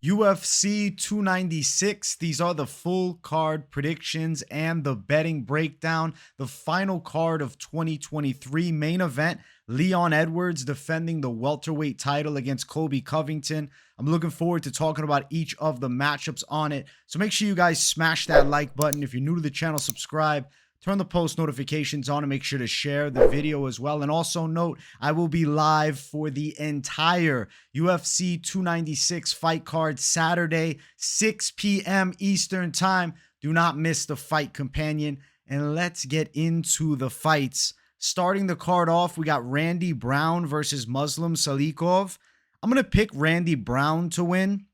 UFC 296. These are the full card predictions and the betting breakdown. The final card of 2023 main event. Leon Edwards defending the welterweight title against Covington. I'm looking forward to talking about each of the matchups on it. So make sure you guys smash that like button. If you're new to the channel, subscribe. Turn the post notifications on and make sure to share the video as well. And also note, I will be live for the entire UFC 296 fight card Saturday, 6 p.m. Eastern time. Do not miss the fight companion. And let's get into the fights. Starting the card off, we got Randy Brown versus Muslim Salikhov. I'm going to pick Randy Brown to win.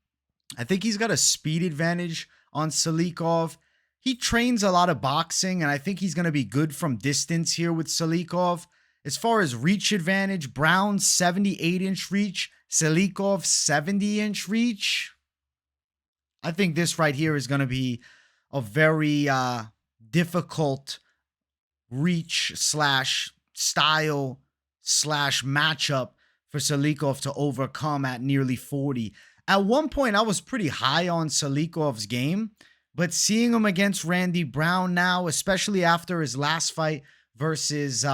I think he's got a speed advantage on Salikhov. He trains a lot of boxing, and I think he's going to be good from distance here with Salikhov. As far as reach advantage, Brown's 78-inch reach, Salikhov 70-inch reach. I think this right here is going to be a very difficult reach slash style slash matchup for Salikhov to overcome at nearly 40. At one point, I was pretty high on Salikhov's game. But seeing him against Randy Brown now, especially after his last fight versus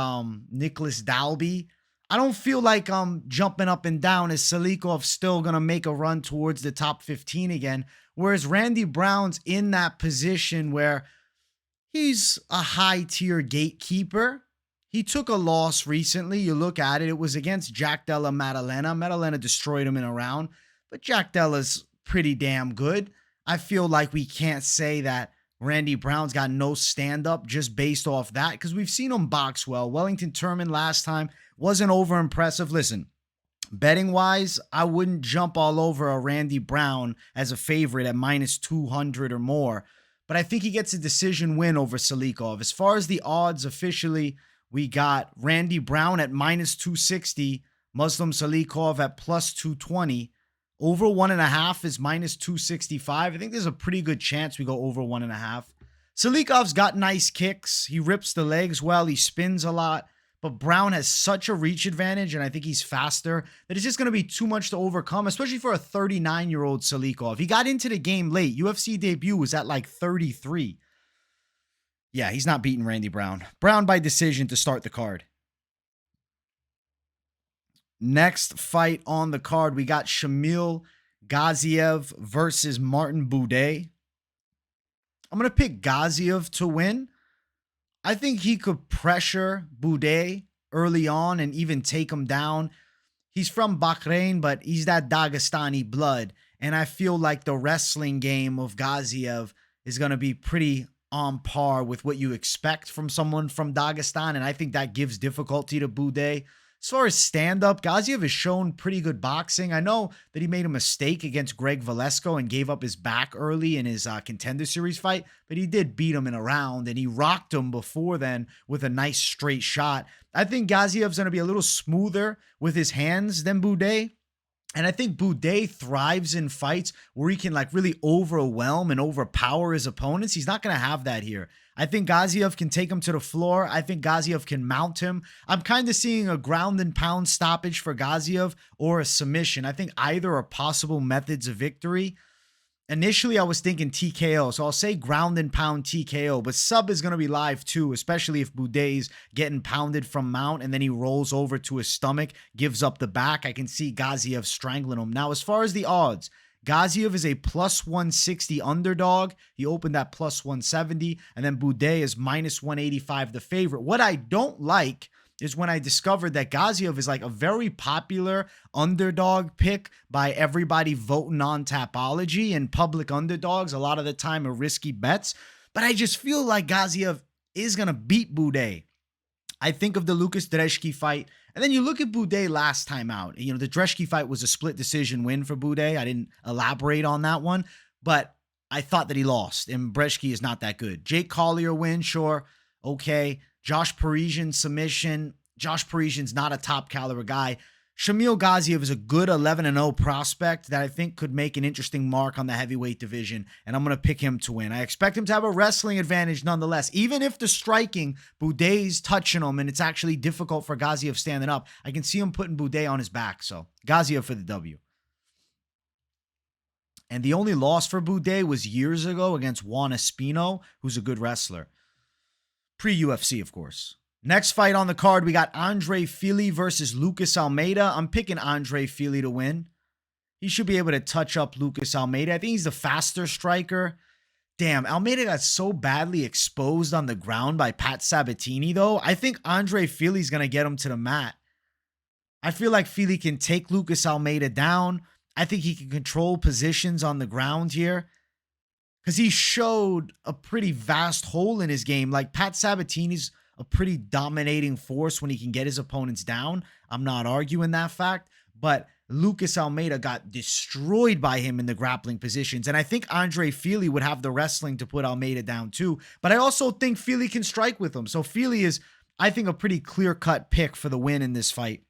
Nicholas Dalby, I don't feel like I'm jumping up and down as Salikhov's still going to make a run towards the top 15 again. Whereas Randy Brown's in that position where he's a high-tier gatekeeper. He took a loss recently. You look at it, it was against Jack Della Maddalena. Maddalena destroyed him in a round, but Jack Della's pretty damn good. I feel like we can't say that Randy Brown's got no stand-up just based off that because we've seen him box well. Wellington Turman last time wasn't over impressive. Listen, betting-wise, I wouldn't jump all over a Randy Brown as a favorite at minus 200 or more, but I think he gets a decision win over Salikhov. As far as the odds officially, we got Randy Brown at minus 260, Muslim Salikhov at plus 220. Over 1.5 is minus 265. I think there's a pretty good chance we go over 1.5. Salikhov's got nice kicks. He rips the legs well. He spins a lot. But Brown has such a reach advantage, and I think he's faster, that it's just going to be too much to overcome, especially for a 39-year-old Salikhov. He got into the game late. UFC debut was at like 33. Yeah, he's not beating Randy Brown. Brown by decision to start the card. Next fight on the card, we got Shamil Gaziev versus Martin Buday. I'm going to pick Gaziev to win. I think he could pressure Buday early on and even take him down. He's from Bahrain, but he's that Dagestani blood. And I feel like the wrestling game of Gaziev is going to be pretty on par with what you expect from someone from Dagestan. And I think that gives difficulty to Buday. As far as stand-up, Gaziev has shown pretty good boxing. I know that he made a mistake against Greg Valesco and gave up his back early in his Contender Series fight, but he did beat him in a round, and he rocked him before then with a nice straight shot. I think Gaziev's going to be a little smoother with his hands than Buday. And I think Buday thrives in fights where he can like really overwhelm and overpower his opponents. He's not going to have that here. I think Gaziev can take him to the floor. I think Gaziev can mount him. I'm kind of seeing a ground and pound stoppage for Gaziev or a submission. I think either are possible methods of victory. Initially, I was thinking TKO, so I'll say ground and pound TKO, but sub is going to be live too, especially if Buday's getting pounded from mount and then he rolls over to his stomach, gives up the back. I can see Gaziev strangling him. Now, as far as the odds, Gaziev is a plus 160 underdog. He opened at plus 170, and then Buday is minus 185 the favorite. What I don't like is when I discovered that Gaziev is like a very popular underdog pick by everybody voting on Tapology, and public underdogs a lot of the time are risky bets. But I just feel like Gaziev is going to beat Buday. I think of the Lucas Dreshki fight, and then you look at Buday last time out. You know, the Dreshki fight was a split decision win for Buday. I didn't elaborate on that one, but I thought that he lost, and Breshki is not that good. Jake Collier win, sure, okay. Josh Parisian submission. Josh Parisian's not a top caliber guy. Shamil Gaziev is a good 11-0 prospect that I think could make an interesting mark on the heavyweight division, and I'm going to pick him to win. I expect him to have a wrestling advantage nonetheless. Even if the striking, Buday's touching him, and it's actually difficult for Gaziev standing up, I can see him putting Buday on his back. So Gaziev for the W. And the only loss for Buday was years ago against Juan Espino, who's a good wrestler. Pre-UFC, of course. Next fight on the card, we got Andre Fili versus Lucas Almeida. I'm picking Andre Fili to win. He should be able to touch up Lucas Almeida. I think he's the faster striker. Damn, Almeida got so badly exposed on the ground by Pat Sabatini, though. I think Andre Fili's going to get him to the mat. I feel like Fili can take Lucas Almeida down. I think he can control positions on the ground here because he showed a pretty vast hole in his game. Like, Pat Sabatini's a pretty dominating force when he can get his opponents down. I'm not arguing that fact, but Lucas Almeida got destroyed by him in the grappling positions. And I think Andre Fili would have the wrestling to put Almeida down too. But I also think Fili can strike with him. So Fili is, I think, a pretty clear-cut pick for the win in this fight.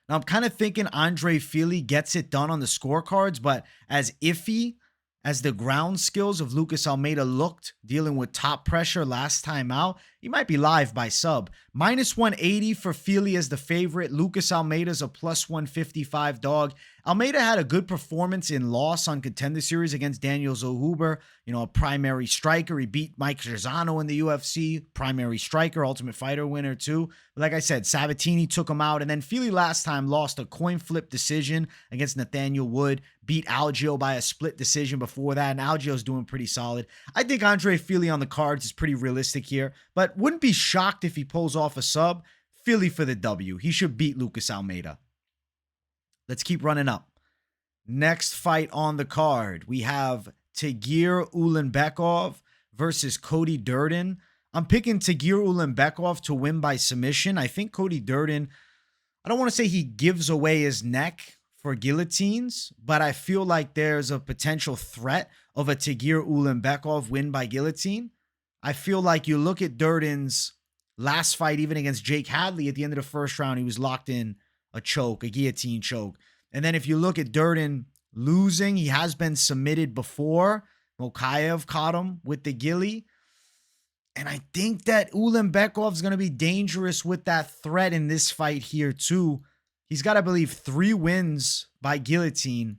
Now, I'm kind of thinking Andre Fili gets it done on the scorecards, but as iffy as the ground skills of Lucas Almeida looked dealing with top pressure last time out, he might be live by sub. Minus 180 for Fili as the favorite. Lucas Almeida's a plus 155 dog. Almeida had a good performance in loss on Contender Series against Daniel Zellhuber, a primary striker. He beat Mike Trizano in the UFC, primary striker, Ultimate Fighter winner too. But like I said, Sabatini took him out, and then Fili last time lost a coin flip decision against Nathaniel Wood, beat Algio by a split decision before that, and Algio's doing pretty solid. I think Andre Fili on the cards is pretty realistic here, but wouldn't be shocked if he pulls off a sub. Fili for the W. He should beat Lucas Almeida. Let's keep running up. Next fight on the card, we have Tagir Ulanbekov versus Cody Durden. I'm picking Tagir Ulanbekov to win by submission. I think Cody Durden, I don't want to say he gives away his neck for guillotines, but I feel like there's a potential threat of a Tagir Ulanbekov win by guillotine. I feel like you look at Durden's last fight, even against Jake Hadley at the end of the first round, he was locked in a choke, a guillotine choke. And then if you look at Durden losing, he has been submitted before. Mokaev caught him with the gilly. And I think that Ulanbekov's going to be dangerous with that threat in this fight here too. He's got, I believe, 3 wins by guillotine.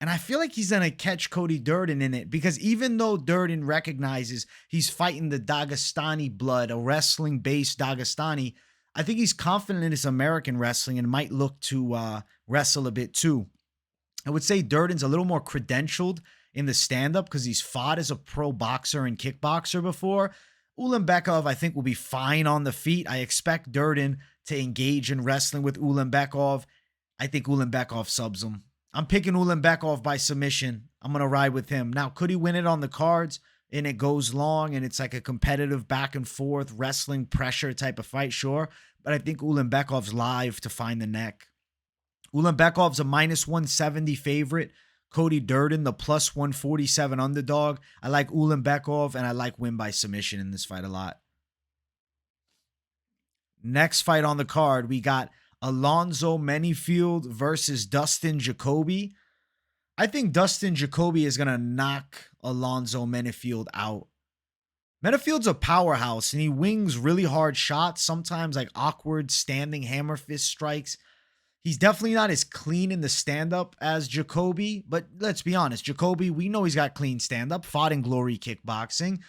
And I feel like he's going to catch Cody Durden in it, because even though Durden recognizes he's fighting the Dagestani blood, a wrestling-based Dagestani, I think he's confident in his American wrestling and might look to wrestle a bit too. I would say Durden's a little more credentialed in the stand-up because he's fought as a pro boxer and kickboxer before. Ulanbekov, I think, will be fine on the feet. I expect Durden to engage in wrestling with Ulanbekov. I think Ulanbekov subs him. I'm picking Ulanbekov by submission. I'm going to ride with him. Now, could he win it on the cards and it goes long and it's like a competitive back and forth wrestling pressure type of fight? Sure. But I think Ulanbekov's live to find the neck. Ulanbekov's a minus 170 favorite. Cody Durden, the plus 147 underdog. I like Ulanbekov, and I like win by submission in this fight a lot. Next fight on the card, we got Alonzo Menifield versus Dustin Jacoby. I think Dustin Jacoby is going to knock Alonzo Menifield out. Menifield's a powerhouse, and he wings really hard shots, sometimes like awkward standing hammer fist strikes. He's definitely not as clean in the stand-up as Jacoby, but let's be honest, Jacoby, we know he's got clean stand-up, fought in Glory Kickboxing,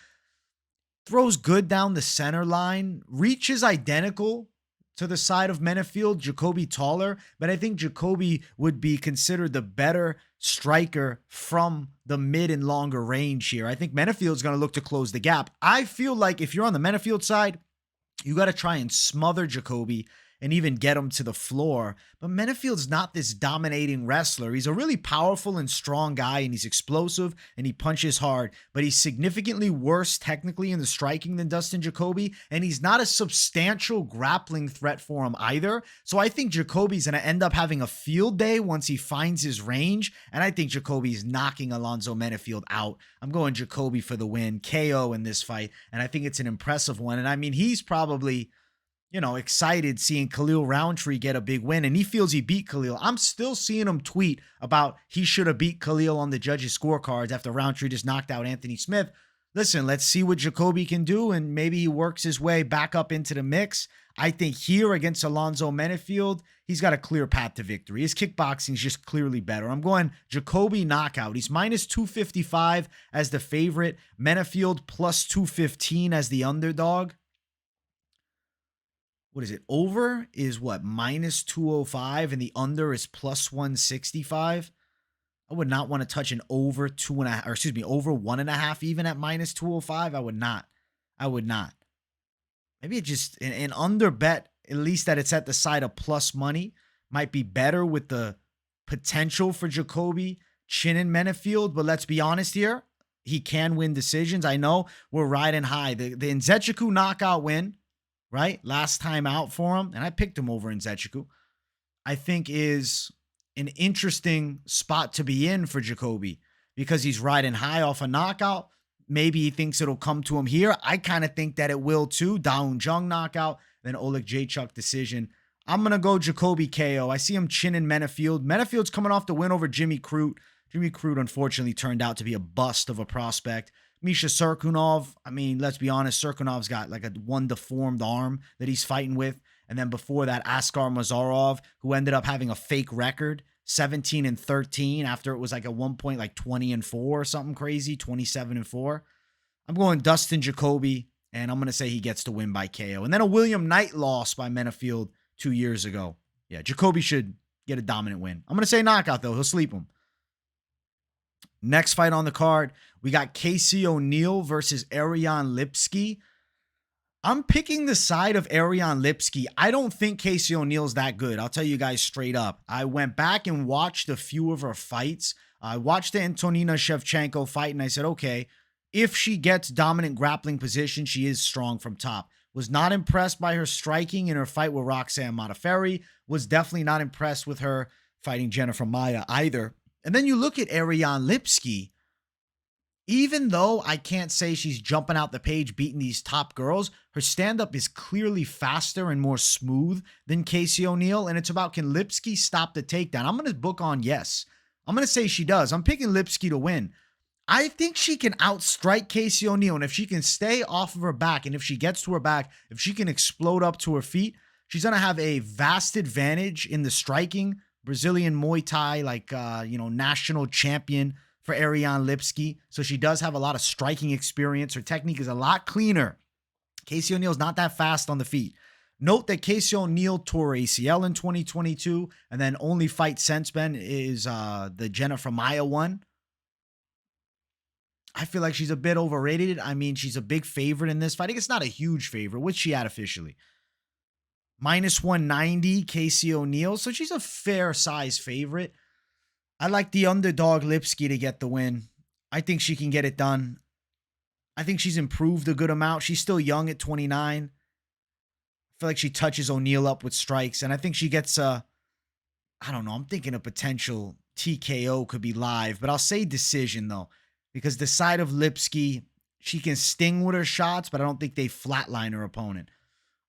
throws good down the center line, reach is identical to the side of Menifield, Jacoby taller, but I think Jacoby would be considered the better striker from the mid and longer range here. I think Menifield's going to look to close the gap. I feel like if you're on the Menifield side, you got to try and smother Jacoby and even get him to the floor. But Menifield's not this dominating wrestler. He's a really powerful and strong guy, and he's explosive, and he punches hard, but he's significantly worse technically in the striking than Dustin Jacoby, and he's not a substantial grappling threat for him either. So I think Jacoby's going to end up having a field day once he finds his range, and I think Jacoby's knocking Alonzo Menifield out. I'm going Jacoby for the win, KO in this fight, and I think it's an impressive one. And I mean, he's probably, excited seeing Khalil Roundtree get a big win, and he feels he beat Khalil. I'm still seeing him tweet about he should have beat Khalil on the judges' scorecards after Roundtree just knocked out Anthony Smith. listen, let's see what Jacoby can do, and maybe he works his way back up into the mix. I think here against Alonzo Menifield, he's got a clear path to victory. His kickboxing is just clearly better. I'm going Jacoby knockout. He's minus 255 as the favorite. Menifield plus 215 as the underdog. What is it? Over is what? Minus 205, and the under is plus 165. I would not want to touch an over 2.5, or excuse me, over 1.5 even at minus 205. I would not. Maybe it just an under bet, at least that it's at the side of plus money, might be better with the potential for Jacoby chinning Menifield. But let's be honest here, he can win decisions. I know we're riding high. The Nzechukwu knockout win, right? Last time out for him, and I picked him over Nzechukwu, I think is an interesting spot to be in for Jacoby because he's riding high off a knockout. Maybe he thinks it'll come to him here. I kind of think that it will too. Daun Jung knockout, then Oleg Jachuk decision. I'm going to go Jacoby KO. I see him chinning Menifield. Menifield's coming off the win over Jimmy Crute. Jimmy Crute unfortunately turned out to be a bust of a prospect. Misha Cirkunov, I mean, let's be honest, Cirkunov's got like one deformed arm that he's fighting with. And then before that, Askar Mazarov, who ended up having a fake record, 17-13, after it was like at one point like 20-4 or something crazy, 27-4. I'm going Dustin Jacoby, and I'm going to say he gets the win by KO. And then a William Knight loss by Menifield 2 years ago. Yeah, Jacoby should get a dominant win. I'm going to say knockout, though. He'll sleep him. Next fight on the card, we got Casey O'Neill versus Ariane Lipski. I'm picking the side of Ariane Lipski. I don't think Casey O'Neill's that good. I'll tell you guys straight up. I went back and watched a few of her fights. I watched the Antonina Shevchenko fight, and I said, okay, if she gets dominant grappling position, she is strong from top. Was not impressed by her striking in her fight with Roxanne Modafferi. Was definitely not impressed with her fighting Jennifer Maia either. And then you look at Ariane Lipski. Even though I can't say she's jumping out the page beating these top girls, her stand-up is clearly faster and more smooth than Casey O'Neill, and it's about, can Lipski stop the takedown? I'm going to book on yes. I'm going to say she does. I'm picking Lipski to win. I think she can outstrike Casey O'Neill, and if she can stay off of her back, and if she gets to her back, if she can explode up to her feet, she's going to have a vast advantage in the striking. Brazilian Muay Thai, national champion for Ariane Lipski. So she does have a lot of striking experience. Her technique is a lot cleaner. Casey O'Neill's not that fast on the feet. Note that Casey O'Neill tore ACL in 2022, and then only fight since then is the Jennifer Maia one. I feel like she's a bit overrated. I mean, she's a big favorite in this fight. I think it's not a huge favorite. What's she at officially? Minus 190, Casey O'Neill. So she's a fair size favorite. I like the underdog Lipski to get the win. I think she can get it done. I think she's improved a good amount. She's still young at 29. I feel like she touches O'Neill up with strikes. And I think she gets I don't know. I'm thinking a potential TKO could be live. But I'll say decision, though. Because the side of Lipski, she can sting with her shots, but I don't think they flatline her opponent.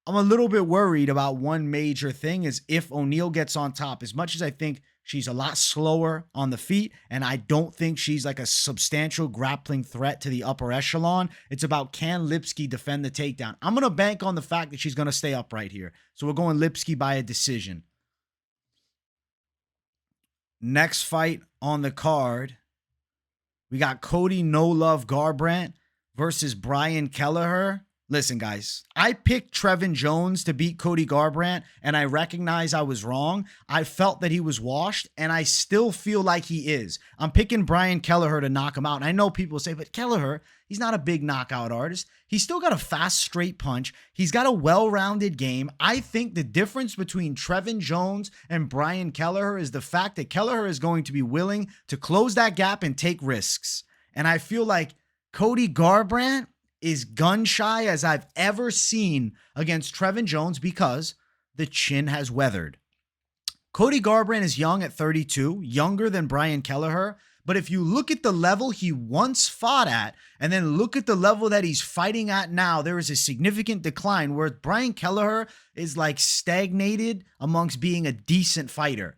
I'm a little bit worried about one major thing is if O'Neill gets on top. As much as I think she's a lot slower on the feet, and I don't think she's like a substantial grappling threat to the upper echelon, it's about, can Lipski defend the takedown? I'm going to bank on the fact that she's going to stay upright here. So we're going Lipski by a decision. Next fight on the card, we got Cody No Love Garbrandt versus Brian Kelleher. Listen, guys, I picked Trevin Jones to beat Cody Garbrandt, and I recognize I was wrong. I felt that he was washed, and I still feel like he is. I'm picking Brian Kelleher to knock him out. And I know people say, but Kelleher, he's not a big knockout artist. He's still got a fast, straight punch. He's got a well-rounded game. I think the difference between Trevin Jones and Brian Kelleher is the fact that Kelleher is going to be willing to close that gap and take risks. And I feel like Cody Garbrandt is gun shy as I've ever seen against Trevin Jones because the chin has weathered. Cody Garbrandt is young at 32, younger than Brian Kelleher. But if you look at the level he once fought at and then look at the level that he's fighting at now, there is a significant decline where Brian Kelleher is like stagnated amongst being a decent fighter.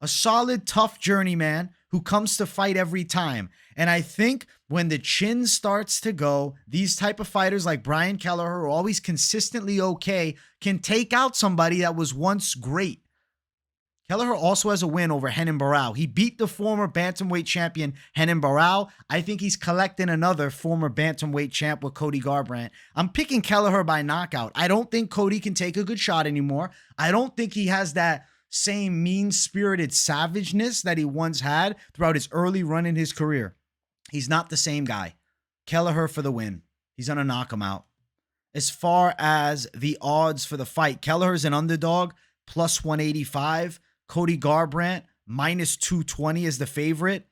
A solid, tough journeyman who comes to fight every time. And I think when the chin starts to go, these type of fighters like Brian Kelleher, who are always consistently okay, can take out somebody that was once great. Kelleher also has a win over Renan Barão. He beat the former bantamweight champion Renan Barão. I think he's collecting another former bantamweight champ with Cody Garbrandt. I'm picking Kelleher by knockout. I don't think Cody can take a good shot anymore. I don't think he has that same mean-spirited savageness that he once had throughout his early run in his career. He's not the same guy. Kelleher for the win. He's going to knock him out. As far as the odds for the fight, Kelleher's an underdog, plus 185. Cody Garbrandt, minus 220 is the favorite.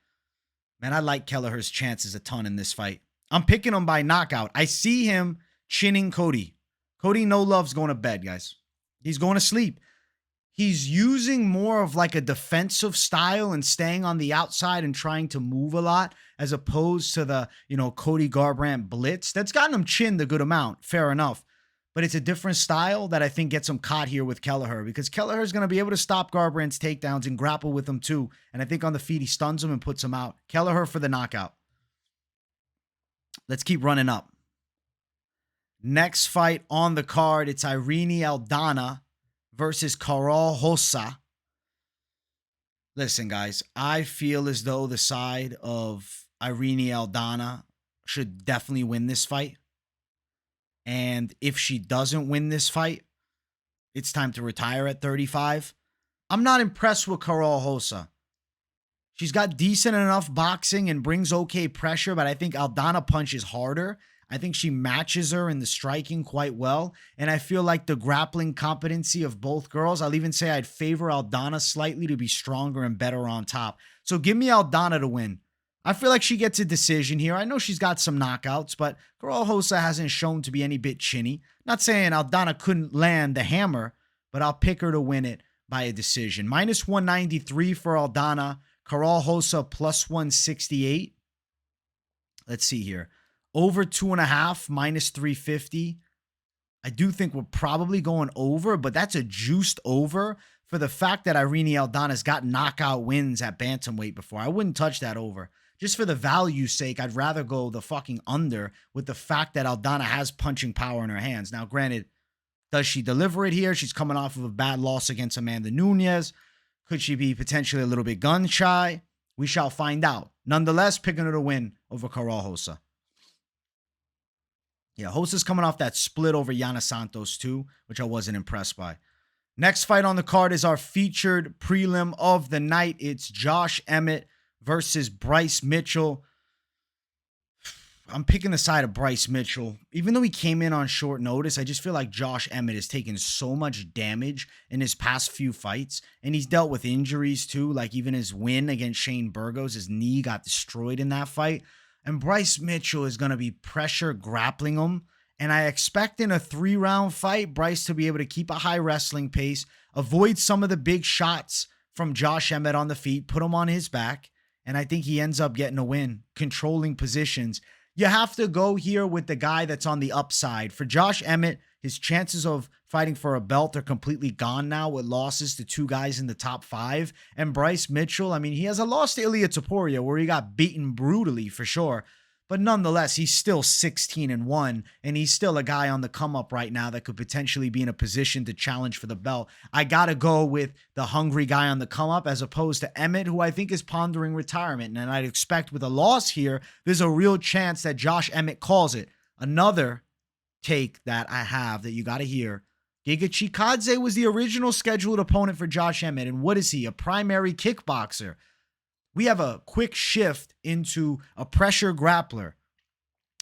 Man, I like Kelleher's chances a ton in this fight. I'm picking him by knockout. I see him chinning Cody. Cody no love's going to bed, guys. He's going to sleep. He's using more of like a defensive style and staying on the outside and trying to move a lot as opposed to the, Cody Garbrandt blitz. That's gotten him chinned a good amount. Fair enough. But it's a different style that I think gets him caught here with Kelleher, because Kelleher is going to be able to stop Garbrandt's takedowns and grapple with him too. And I think on the feet, he stuns him and puts him out. Kelleher for the knockout. Let's keep running up. Next fight on the card, it's Irene Aldana versus Karol Rosa. Listen, guys, I feel as though the side of Irene Aldana should definitely win this fight. And if she doesn't win this fight, it's time to retire at 35. I'm not impressed with Karol Rosa. She's got decent enough boxing and brings okay pressure, but I think Aldana punches harder. I think she matches her in the striking quite well. And I feel like the grappling competency of both girls, I'll even say I'd favor Aldana slightly to be stronger and better on top. So give me Aldana to win. I feel like she gets a decision here. I know she's got some knockouts, but Karol Rosa hasn't shown to be any bit chinny. Not saying Aldana couldn't land the hammer, but I'll pick her to win it by a decision. Minus 193 for Aldana. Karol Rosa plus 168. Let's see here. Over 2.5, minus 350. I do think we're probably going over, but that's a juiced over for the fact that Irene Aldana's got knockout wins at bantamweight before. I wouldn't touch that over. Just for the value's sake, I'd rather go the fucking under with the fact that Aldana has punching power in her hands. Now, granted, does she deliver it here? She's coming off of a bad loss against Amanda Nunes. Could she be potentially a little bit gun shy? We shall find out. Nonetheless, picking her to win over Karol Rosa. Yeah, Rosa's coming off that split over Yana Santos too, which I wasn't impressed by. Next fight on the card is our featured prelim of the night. It's Josh Emmett versus Bryce Mitchell. I'm picking the side of Bryce Mitchell. Even though he came in on short notice, I just feel like Josh Emmett has taken so much damage in his past few fights. And he's dealt with injuries too. Like even his win against Shane Burgos, his knee got destroyed in that fight. And Bryce Mitchell is going to be pressure grappling him. And I expect in a 3-round fight, Bryce to be able to keep a high wrestling pace, avoid some of the big shots from Josh Emmett on the feet, put him on his back. And I think he ends up getting a win, controlling positions. You have to go here with the guy that's on the upside. For Josh Emmett, his chances of fighting for a belt are completely gone now with losses to 2 guys in the top 5. And Bryce Mitchell, I mean, he has a loss to Ilia Topuria where he got beaten brutally for sure. But nonetheless, he's still 16-1, and he's still a guy on the come up right now that could potentially be in a position to challenge for the belt. I got to go with the hungry guy on the come up as opposed to Emmett, who I think is pondering retirement. And I'd expect with a loss here, there's a real chance that Josh Emmett calls it. Another take that I have that you got to hear. Giga Chikadze was the original scheduled opponent for Josh Emmett. And what is he? A primary kickboxer. We have a quick shift into a pressure grappler.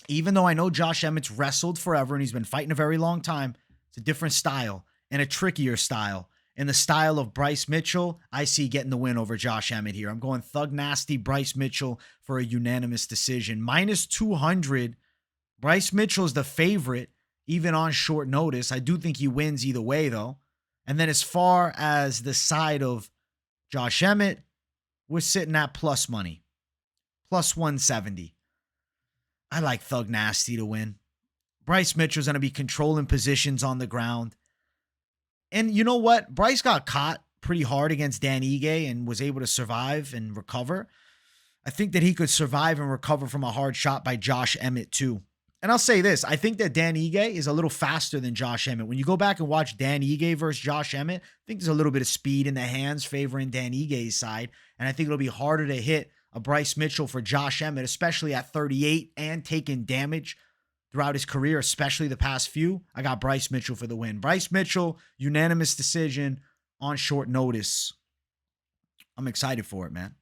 Even though I know Josh Emmett's wrestled forever and he's been fighting a very long time, it's a different style and a trickier style. In the style of Bryce Mitchell, I see getting the win over Josh Emmett here. I'm going Thug Nasty Bryce Mitchell for a unanimous decision. Minus 200. Bryce Mitchell's the favorite, even on short notice. I do think he wins either way, though. And then as far as the side of Josh Emmett, we're sitting at plus money. Plus 170. I like Thug Nasty to win. Bryce Mitchell's going to be controlling positions on the ground. And you know what? Bryce got caught pretty hard against Dan Ige and was able to survive and recover. I think that he could survive and recover from a hard shot by Josh Emmett too. And I'll say this, I think that Dan Ige is a little faster than Josh Emmett. When you go back and watch Dan Ige versus Josh Emmett, I think there's a little bit of speed in the hands favoring Dan Ige's side. And I think it'll be harder to hit a Bryce Mitchell for Josh Emmett, especially at 38 and taking damage throughout his career, especially the past few. I got Bryce Mitchell for the win. Bryce Mitchell, unanimous decision on short notice. I'm excited for it, man.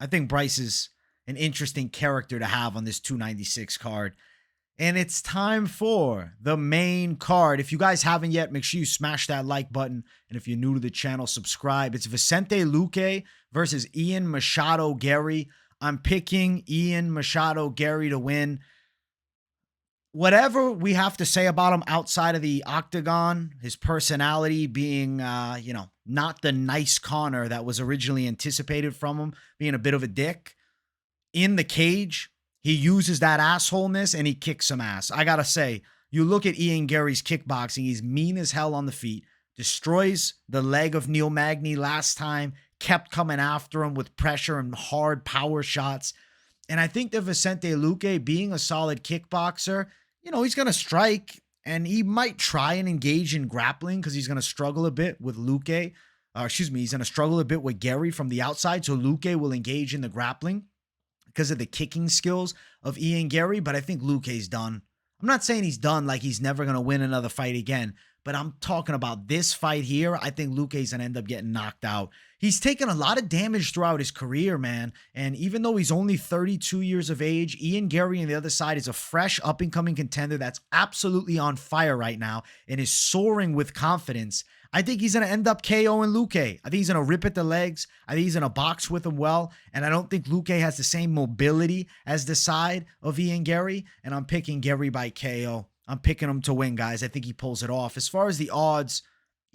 I think Bryce is an interesting character to have on this 296 card. And it's time for the main card. If you guys haven't yet, make sure you smash that like button. And if you're new to the channel, subscribe. It's Vicente Luque versus Ian Machado Garry. I'm picking Ian Machado Garry to win. Whatever we have to say about him outside of the octagon, his personality being, not the nice Connor that was originally anticipated from him, being a bit of a dick. In the cage, he uses that assholeness and he kicks some ass. I gotta say, you look at Ian Garry's kickboxing, he's mean as hell on the feet, destroys the leg of Neil Magny last time, kept coming after him with pressure and hard power shots. And I think that Vicente Luque, being a solid kickboxer, he's going to strike and he might try and engage in grappling because he's going to struggle a bit with Luque. He's going to struggle a bit with Garry from the outside. So Luque will engage in the grappling because of the kicking skills of Ian Garry. But I think Luque's done. I'm not saying he's done like he's never going to win another fight again. But I'm talking about this fight here. I think Luque's going to end up getting knocked out. He's taken a lot of damage throughout his career, man. And even though he's only 32 years of age, Ian Garry on the other side is a fresh up-and-coming contender that's absolutely on fire right now and is soaring with confidence. I think he's going to end up KOing Luque. I think he's going to rip at the legs. I think he's going to box with him well. And I don't think Luque has the same mobility as the side of Ian Garry. And I'm picking Garry by KO. I'm picking him to win, guys. I think he pulls it off. As far as the odds,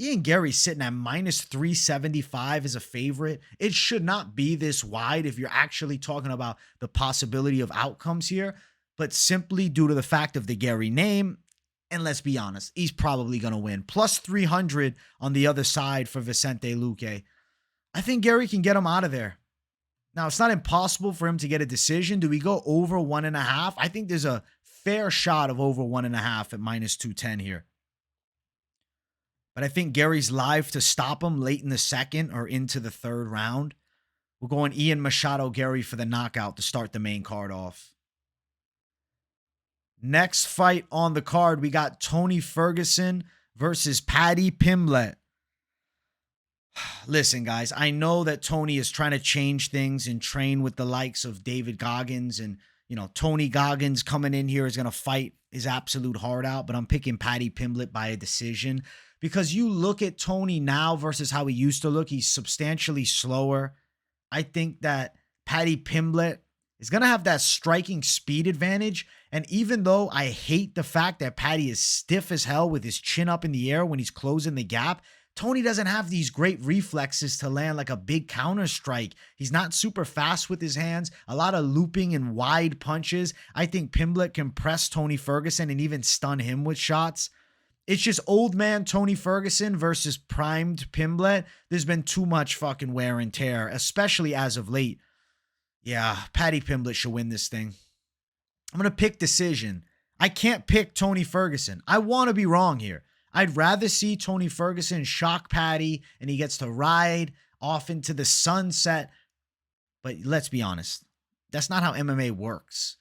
Ian Garry's sitting at minus 375 as a favorite. It should not be this wide if you're actually talking about the possibility of outcomes here, but simply due to the fact of the Garry name, and let's be honest, he's probably going to win. Plus 300 on the other side for Vicente Luque. I think Garry can get him out of there. Now, it's not impossible for him to get a decision. Do we go over 1.5? I think there's a fair shot of over 1.5 at minus 210 here. But I think Garry's live to stop him late in the second or into the third round. We're going Ian Machado Garry for the knockout to start the main card off. Next fight on the card, we got Tony Ferguson versus Paddy Pimblett. Listen, guys, I know that Tony is trying to change things and train with the likes of David Goggins. And, Tony Goggins coming in here is going to fight his absolute heart out. But I'm picking Paddy Pimblett by a decision. Because you look at Tony now versus how he used to look, he's substantially slower. I think that Paddy Pimblett is going to have that striking speed advantage. And even though I hate the fact that Paddy is stiff as hell with his chin up in the air when he's closing the gap, Tony doesn't have these great reflexes to land like a big counter strike. He's not super fast with his hands, a lot of looping and wide punches. I think Pimblett can press Tony Ferguson and even stun him with shots. It's just old man Tony Ferguson versus primed Pimblett. There's been too much fucking wear and tear, especially as of late. Yeah, Paddy Pimblett should win this thing. I'm going to pick decision. I can't pick Tony Ferguson. I want to be wrong here. I'd rather see Tony Ferguson shock Paddy and he gets to ride off into the sunset. But let's be honest. That's not how MMA works.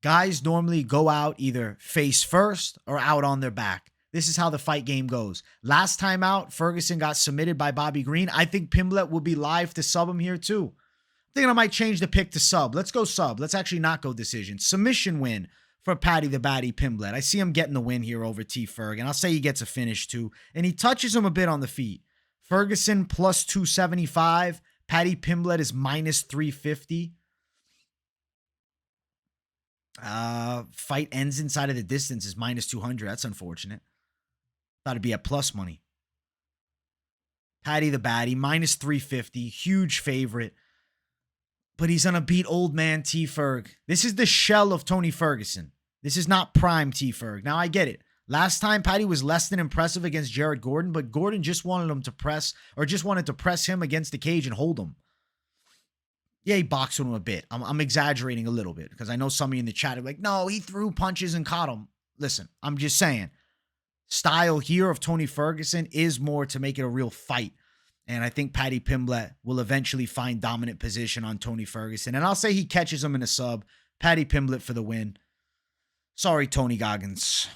Guys normally go out either face first or out on their back. This is how the fight game goes. Last time out, Ferguson got submitted by Bobby Green. I think Pimblett will be live to sub him here too. I'm thinking I might change the pick to sub. Let's go sub. Let's actually not go decision. Submission win for Paddy the Baddy Pimblett. I see him getting the win here over T Ferg, and I'll say he gets a finish too. And he touches him a bit on the feet. Ferguson plus 275. Paddy Pimblett is minus 350. Fight ends inside of the distance is minus 200. That's unfortunate. Thought it'd be at plus money. Paddy the Baddy, minus 350. Huge favorite. But he's going to beat old man T Ferg. This is the shell of Tony Ferguson. This is not prime T Ferg. Now, I get it. Last time, Paddy was less than impressive against Jared Gordon, but Gordon just wanted him to press, or just wanted to press him against the cage and hold him. Yeah, he boxed him a bit. I'm exaggerating a little bit because I know some of you in the chat are like, no, he threw punches and caught him. Listen, I'm just saying, style here of Tony Ferguson is more to make it a real fight. And I think Paddy Pimblett will eventually find dominant position on Tony Ferguson. And I'll say he catches him in a sub. Paddy Pimblett for the win. Sorry, Tony Goggins.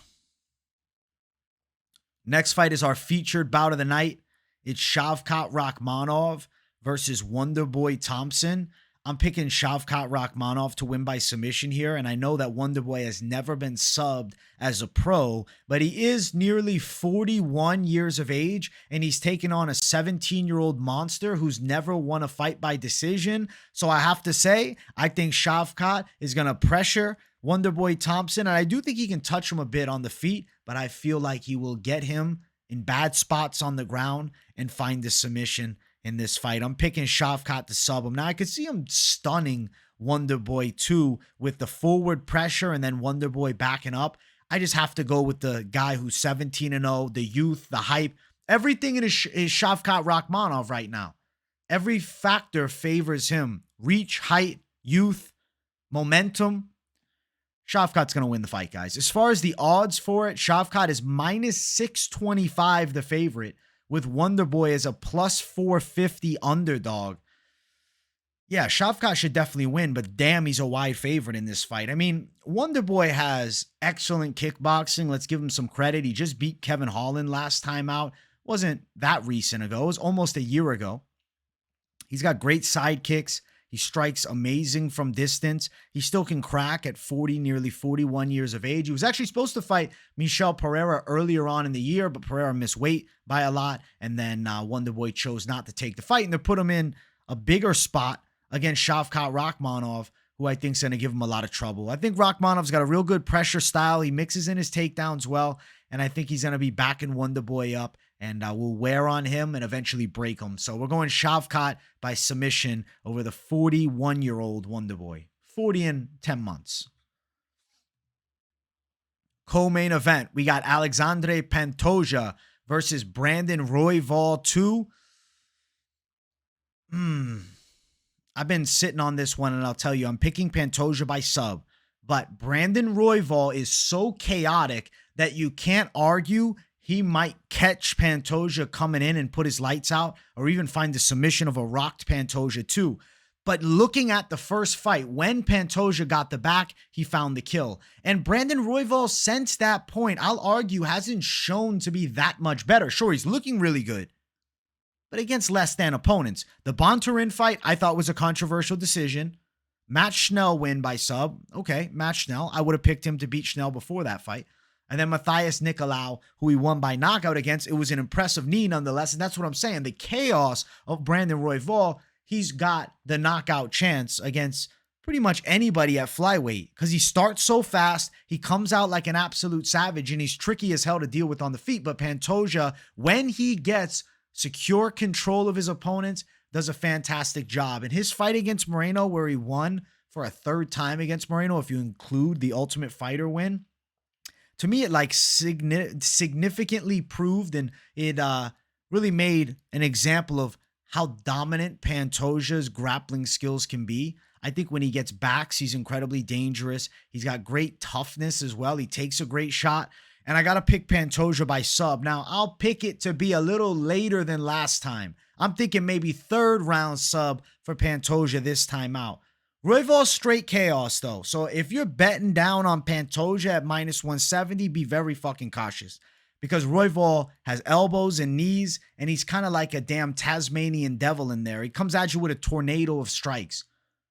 Next fight is our featured bout of the night. It's Shavkat Rakhmonov versus Wonderboy Thompson. I'm picking Shavkat Rakhmonov to win by submission here, and I know that Wonderboy has never been subbed as a pro, but he is nearly 41 years of age, and he's taken on a 17-year-old monster who's never won a fight by decision. So I have to say, I think Shavkat is going to pressure Wonderboy Thompson, and I do think he can touch him a bit on the feet, but I feel like he will get him in bad spots on the ground and find the submission in this fight. I'm picking Shavkat to sub him. Now, I could see him stunning Wonderboy too with the forward pressure and then Wonderboy backing up. I just have to go with the guy who's 17-0, the youth, the hype. Everything is Shavkat Rakhmonov right now. Every factor favors him. Reach, height, youth, momentum. Shavkat's going to win the fight, guys. As far as the odds for it, Shavkat is minus 625, the favorite, with Wonderboy as a plus 450 underdog. Yeah, Shavkat should definitely win, but damn, he's a wide favorite in this fight. I mean, Wonderboy has excellent kickboxing. Let's give him some credit. He just beat Kevin Holland last time out. Wasn't that recent ago. It was almost a year ago. He's got great side kicks. He strikes amazing from distance. He still can crack at 40, nearly 41 years of age. He was actually supposed to fight Michel Pereira earlier on in the year, but Pereira missed weight by a lot, and then Wonderboy chose not to take the fight, and to put him in a bigger spot against Shavkat Rakhmonov, who I think is going to give him a lot of trouble. I think Rakhmonov's got a real good pressure style. He mixes in his takedowns well, and I think he's going to be backing Wonderboy up, and will wear on him and eventually break him. So we're going Shavkat by submission over the 41-year-old Wonderboy. 40 and 10 months. Co-main event, we got Alexandre Pantoja versus Brandon Royval 2. I've been sitting on this one, and I'll tell you, I'm picking Pantoja by sub. But Brandon Royval is so chaotic that you can't argue he might catch Pantoja coming in and put his lights out, or even find the submission of a rocked Pantoja too. But looking at the first fight, when Pantoja got the back, he found the kill. And Brandon Royval, since that point, I'll argue, hasn't shown to be that much better. Sure, he's looking really good, but against less than opponents. The Bontorin fight, I thought, was a controversial decision. Matt Schnell win by sub. Okay, Matt Schnell. I would have picked him to beat Schnell before that fight. And then Matthias Nicolau, who he won by knockout against, it was an impressive knee nonetheless. And that's what I'm saying. The chaos of Brandon Royval, he's got the knockout chance against pretty much anybody at flyweight because he starts so fast. He comes out like an absolute savage, and he's tricky as hell to deal with on the feet. But Pantoja, when he gets secure control of his opponents, does a fantastic job. And his fight against Moreno, where he won for a third time against Moreno, if you include the Ultimate Fighter win, to me, it like significantly proved, and it really made an example of how dominant Pantoja's grappling skills can be. I think when he gets backs, he's incredibly dangerous. He's got great toughness as well. He takes a great shot. And I got to pick Pantoja by sub. Now, I'll pick it to be a little later than last time. I'm thinking maybe third round sub for Pantoja this time out. Royval's straight chaos, though. So if you're betting down on Pantoja at minus 170, be very fucking cautious. Because Royval has elbows and knees, and he's kind of like a damn Tasmanian devil in there. He comes at you with a tornado of strikes.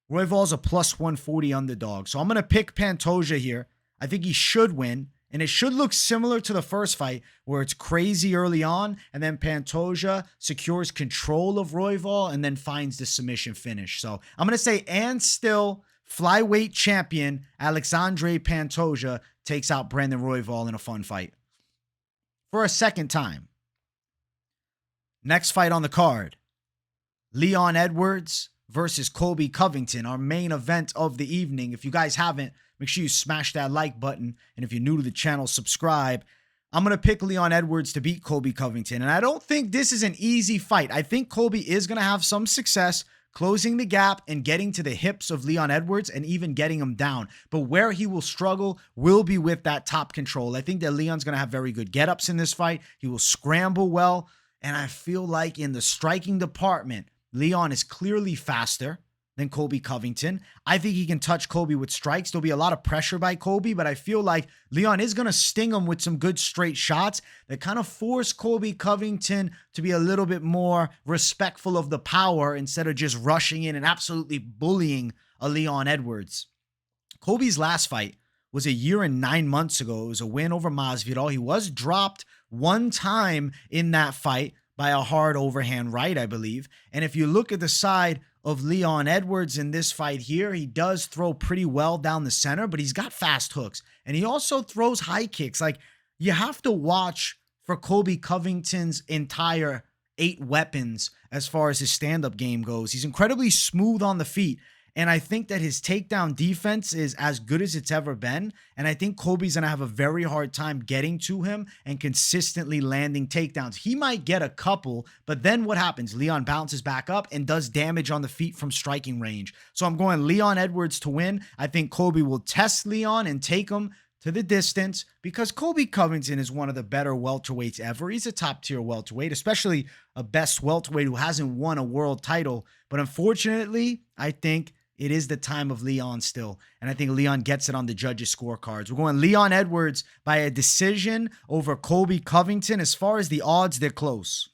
Royval's a plus 140 underdog. So I'm going to pick Pantoja here. I think he should win. And it should look similar to the first fight, where it's crazy early on, and then Pantoja secures control of Royval and then finds the submission finish. So I'm going to say, and still, flyweight champion Alexandre Pantoja takes out Brandon Royval in a fun fight for a second time. Next fight on the card, Leon Edwards versus Colby Covington, our main event of the evening. If you guys haven't, make sure you smash that like button. And if you're new to the channel, subscribe. I'm going to pick Leon Edwards to beat Colby Covington. And I don't think this is an easy fight. I think Colby is going to have some success closing the gap and getting to the hips of Leon Edwards and even getting him down. But where he will struggle will be with that top control. I think that Leon's going to have very good get-ups in this fight. He will scramble well. And I feel like in the striking department, Leon is clearly faster than Colby Covington. I think he can touch Colby with strikes. There'll be a lot of pressure by Colby, but I feel like Leon is going to sting him with some good straight shots that kind of force Colby Covington to be a little bit more respectful of the power instead of just rushing in and absolutely bullying a Leon Edwards. Colby's last fight was a year and 9 months ago. It was a win over Masvidal. He was dropped one time in that fight by a hard overhand right, I believe. And if you look at the side of Leon Edwards in this fight here, he does throw pretty well down the center, but he's got fast hooks. And he also throws high kicks. Like, you have to watch for Colby Covington's entire 8 weapons as far as his stand-up game goes. He's incredibly smooth on the feet. And I think that his takedown defense is as good as it's ever been. And I think Colby's going to have a very hard time getting to him and consistently landing takedowns. He might get a couple, but then what happens? Leon bounces back up and does damage on the feet from striking range. So I'm going Leon Edwards to win. I think Colby will test Leon and take him to the distance because Colby Covington is one of the better welterweights ever. He's a top-tier welterweight, especially a best welterweight who hasn't won a world title. But unfortunately, I think it is the time of Leon still. And I think Leon gets it on the judges' scorecards. We're going Leon Edwards by a decision over Colby Covington. As far as the odds, they're close.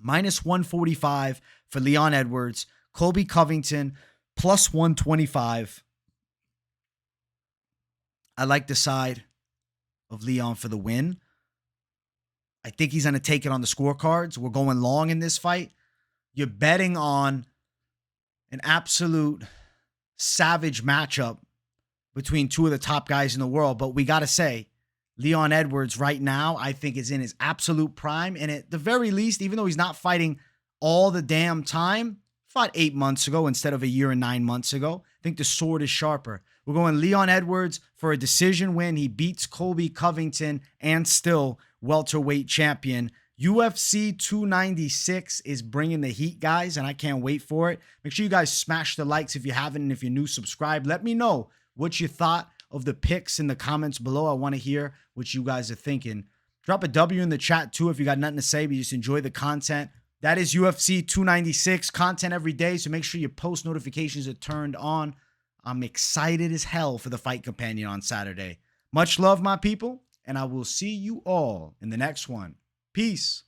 -145 for Leon Edwards. Colby Covington, +125. I like the side of Leon for the win. I think he's going to take it on the scorecards. We're going long in this fight. You're betting on an absolute savage matchup between two of the top guys in the world. But we got to say, Leon Edwards right now, I think, is in his absolute prime. And at the very least, even though he's not fighting all the damn time, fought 8 months ago instead of a year and 9 months ago. I think the sword is sharper. We're going Leon Edwards for a decision win. He beats Colby Covington and still welterweight champion. UFC 296 is bringing the heat, guys, and I can't wait for it. Make sure you guys smash the likes if you haven't, and if you're new, subscribe. Let me know what you thought of the picks in the comments below. I want to hear what you guys are thinking. Drop a W in the chat, too, if you got nothing to say, but you just enjoy the content. That is UFC 296, content every day, so make sure your post notifications are turned on. I'm excited as hell for the Fight Companion on Saturday. Much love, my people, and I will see you all in the next one. Peace.